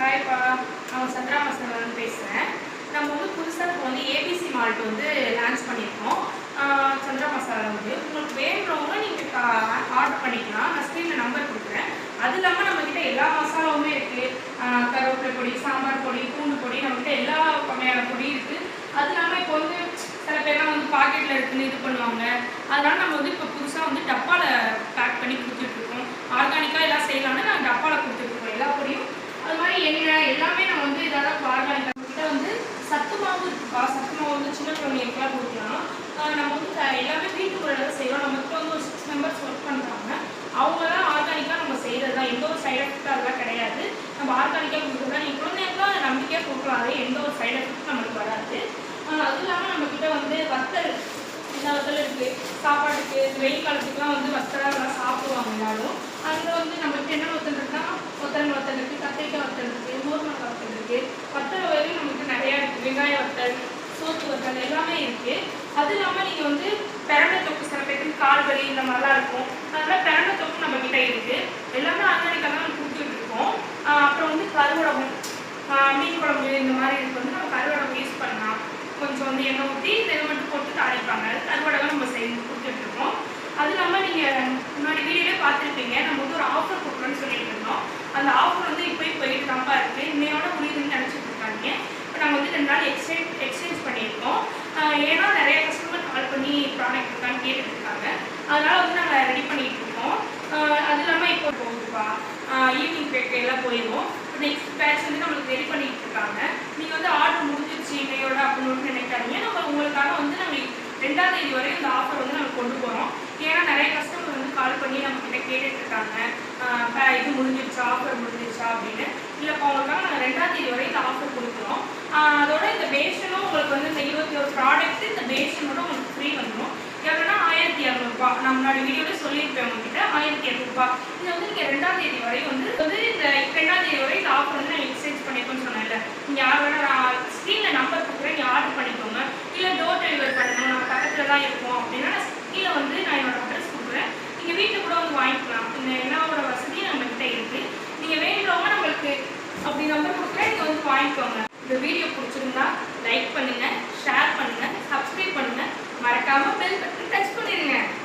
ஹாய்ப்பா, நான் சந்திரா மசாலான்னு பேசுகிறேன். நம்ம வந்து புதுசாக இப்போ வந்து ஏபிசி மால்ட் வந்து லான்ச் பண்ணியிருக்கோம். சந்திரா மசாலா வந்து உங்களுக்கு வேணுறவங்க நீங்கள் ஆர்டர் பண்ணிக்கலாம். நான் ஸ்க்ரீனில் நம்பர் கொடுக்குறேன். அது இல்லாமல் நம்மக்கிட்ட எல்லா மசாலாவுமே இருக்குது. கருவேப்பிலை பொடி, சாம்பார் பொடி, பூண்டு பொடி, நம்மக்கிட்ட எல்லா வகையான பொடி இருக்குது. அது இல்லாமல் இப்போ வந்து சில பேர்லாம் வந்து பாக்கெட்டில் இருக்குன்னு இது பண்ணுவாங்க. அதனால் நம்ம வந்து இப்போ புதுசாக வந்து டப்பாவில் பேக் பண்ணி கொடுத்துட்ருக்கோம். ஆர்கானிக்காக எல்லாம் செய்யலாம்னு நாங்கள் டப்பாவில் கொடுத்துட்ருக்கோம் எல்லா பொடியும். அது மாதிரி எண்ணெய் எல்லாமே நம்ம வந்து இதெல்லாம் ஆர்கானிக் கிட்ட வந்து சத்து மாவு இருக்குப்பா. சத்து மாவு வந்து சின்ன குழந்தைங்களுக்குலாம் கொடுக்கலாம். நம்ம வந்து எல்லாமே வீட்டுக்குள்ளே தான் செய்கிறோம். நம்மகிட்ட வந்து ஒரு 6 மெம்பர்ஸ் ஒர்க் பண்ணுறாங்க. அவங்களாம் ஆர்கானிக்காக நம்ம செய்கிறது தான். எந்த ஒரு சைட் எஃபெக்ட் அதெல்லாம் கிடையாது. நம்ம ஆர்கானிக்காக கொடுக்குறது தான். நீங்கள் குழந்தைங்களும் நம்பிக்கையாக கொடுக்கலாம். அது எந்த ஒரு சைட் எஃபெக்ட்டும் நம்மளுக்கு வராது. அது இல்லாமல் நம்மக்கிட்ட வந்து வத்தல் எல்லா வத்தலும் இருக்குது. சாப்பாட்டுக்கு வெயில் காலத்துக்குலாம் வந்து வத்தலாம் சாப்பிடுவாங்க எல்லாரும். அதில் வந்து நம்மகிட்ட என்ன வத்தல் இருக்குன்னா கொத்தரங்காய் வத்தல் இருக்குது, கத்திரிக்காய் வத்தல் இருக்குது, மோர்மிளகாய் வத்தல் இருக்குது. வத்தல் வரையும் நம்மகிட்ட நிறையா இருக்குது. வெங்காய வத்தல், சோத்து வத்தல் எல்லாமே இருக்குது. அது இல்லாமல் நீங்கள் வந்து பிரண்டை தொக்கு சில பேருக்கு கால் வலி இந்த மாதிரிலாம் இருக்கும். அதனால் பிரண்டை தொக்கு நம்மக்கிட்ட இருக்குது. எல்லாமே ஆர்கானிக்காக தான் கொடுத்துட்டு இருக்கோம். அப்புறம் வந்து கருவடகம், மீன் குழம்பு இந்த மாதிரி இதுக்கு வந்து நம்ம கருவடகம் யூஸ் பண்ணலாம். கொஞ்சம் வந்து எண்ணெய் ஊற்றி இதை மட்டும் போட்டு தாளிப்பாங்க. கருவடகம் நம்ம செஞ்சு கொடுத்துட்ருக்கோம். அது இல்லாமல் நீங்கள் முன்னாடி வீடியோவே பார்த்துருப்பீங்க. நம்ம வந்து ஒரு ஆஃபர் கொடுக்குறோன்னு சொல்லிட்டு இருந்தோம். அந்த ஆஃபர் வந்து இப்போ போயிட்டு தான்ப்பா இருக்குது. இன்னையோட முடியுதுன்னு நினச்சிட்டு இருக்காங்க. இப்போ நாங்கள் வந்து 2 நாள் எக்ஸ்சேஞ்ச் பண்ணியிருக்கோம். ஏன்னா நிறைய கஸ்டமர் கால் பண்ணி ப்ராடக்ட் இருக்கான்னு கேட்டுட்டு இருக்காங்க. அதனால் வந்து நாங்கள் ரெடி பண்ணிகிட்டு இருக்கோம். அது இல்லாமல் இப்போ போகுதுப்பா, ஈவினிங் பேக் எல்லாம் போயிடுவோம். நெக்ஸ்ட் பேட்ச் வந்து நம்மளுக்கு ரெடி பண்ணிட்டு இருக்காங்க. நீங்கள் வந்து ஆர்டர் முடிஞ்சிருச்சு இன்னையோட அப்படின்னு நினைக்காதீங்க. நம்ம உங்களுக்காக வந்து நாங்கள் 2ஆம் தேதி வரை இந்த ஆஃபர் வந்து நாங்கள் கொண்டு போகிறோம். ஏன்னா நிறைய கஸ்டமர் வந்து கால் பண்ணி நம்மக்கிட்ட கேட்டுட்டு இருக்காங்க, இது முடிஞ்சிருச்சா, ஆஃபர் முடிஞ்சிருச்சா அப்படின்னு. இல்லைப்பா, உங்களுக்காக நாங்கள் 2ஆம் தேதி வரை இந்த ஆஃபர் கொடுக்குறோம். அதோட இந்த பேஷனும் உங்களுக்கு வந்து இந்த 21 ப்ராடக்ட் இந்த பேஷனோட உங்களுக்கு ஃப்ரீ வந்துடும். எவ்வளோனா 1200 நான் முன்னாடி வீடியோவில் சொல்லியிருப்பேன் உங்ககிட்ட. 1200 இது வந்து நீங்கள் 2ஆம் தேதி வரை வந்து இந்த 2ஆம் தேதி வரை இந்த ஆஃபர் வந்து நான் எக்ஸ்சேஞ்ச் பண்ணியிருக்கோன்னு சொன்னேன்ல. நீங்கள் யார் வேணால் ஸ்க்ரீனில் நம்பர் கொடுக்குறேன், நீங்கள் ஆர்டர் பண்ணிக்கோங்க. இல்லை டோர் டெலிவரி பண்ணணும், நம்ம பக்கத்தில் தான் இருக்கோம் அப்படின்னா கீழே வந்து நான் என்னோட அட்ரஸ் கொடுக்குறேன். நீங்கள் வீட்டில் கூட வந்து வாங்கிக்கலாம். இந்த எல்லாவோட வசதியும் நம்மகிட்ட இருக்குது. நீங்கள் வேணுறவங்க நம்மளுக்கு அப்படி நம்பர் கொடுக்குறேன், நீங்கள் வந்து வாங்கிக்கோங்க. இந்த வீடியோ பிடிச்சிருந்தா லைக் பண்ணுங்கள், ஷேர் பண்ணுங்கள், சப்ஸ்கிரைப் பண்ணுங்கள். மறக்காமல் பெல் பட்டன் டச் பண்ணிடுங்க.